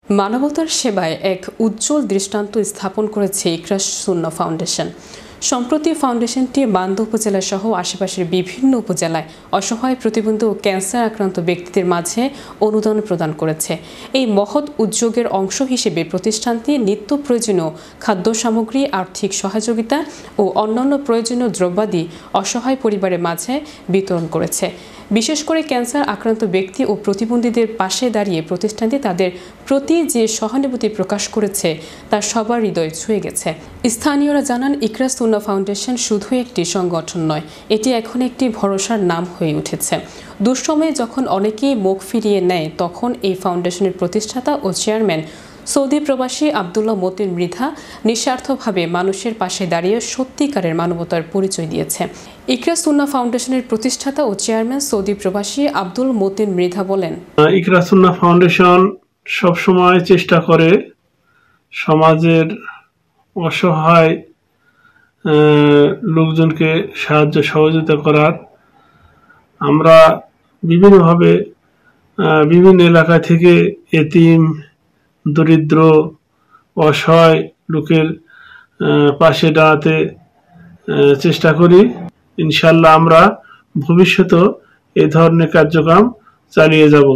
মানবতার সেবায় এক উজ্জ্বল দৃষ্টান্ত স্থাপন করেছে ইকরা সুন্নাহ ফাউন্ডেশন। সম্প্রতি ফাউন্ডেশনটি বান্দা উপজেলা সহ আশেপাশের বিভিন্ন উপজেলায় অসহায় প্রতিবন্ধী ও ক্যান্সার আক্রান্ত ব্যক্তিদের মাঝে অনুদান প্রদান করেছে। এই মহৎ উদ্যোগের অংশ হিসেবে প্রতিষ্ঠানটি নিত্য প্রয়োজনীয় খাদ্য সামগ্রী, আর্থিক সহযোগিতা ও অন্যান্য প্রয়োজনীয় দ্রব্যাদি অসহায় পরিবারের মাঝে বিতরণ করেছে। বিশেষ করে ক্যান্সার আক্রান্ত ব্যক্তি ও প্রতিবন্ধীদের পাশে দাঁড়িয়ে প্রতিষ্ঠানটি তাদের প্রতি যে সহানুভূতি প্রকাশ করেছে তা সবার হৃদয় ছুঁয়ে গেছে। স্থানীয়রা জানান, ইকরা সুন্নাহ ফাউন্ডেশন শুধু একটি সংগঠন নয়, এটি এখন একটি ভরসার নাম হয়ে উঠেছে। দুঃসময়ে যখন অনেকেই মুখ ফিরিয়ে নেয়, তখন এই ফাউন্ডেশনের প্রতিষ্ঠাতা ও চেয়ারম্যান সৌদি প্রবাসী আব্দুল্লাহ মতিন মৃধা নিঃস্বার্থভাবে মানুষের পাশে দাঁড়িয়ে সত্যিকারের মানবতার পরিচয় দিয়েছে। ইকরা সুন্নাহ ফাউন্ডেশনের প্রতিষ্ঠাতা ও চেয়ারম্যান সৌদি প্রবাসী আব্দুল মতিন মৃধা বলেন, ইকরা সুন্নাহ ফাউন্ডেশন সবসময় চেষ্টা করে সমাজের অসহায় লোকজনকে সাহায্য সহযোগিতা করার। আমরা বিভিন্নভাবে বিভিন্ন এলাকা থেকে এতিম, দরিদ্র, অসহায় লোকের পাশে দাঁড়াতে চেষ্টা করি। ইনশাআল্লাহ আমরা ভবিষ্যতেও এই ধরনের কার্যক্রম চালিয়ে যাব।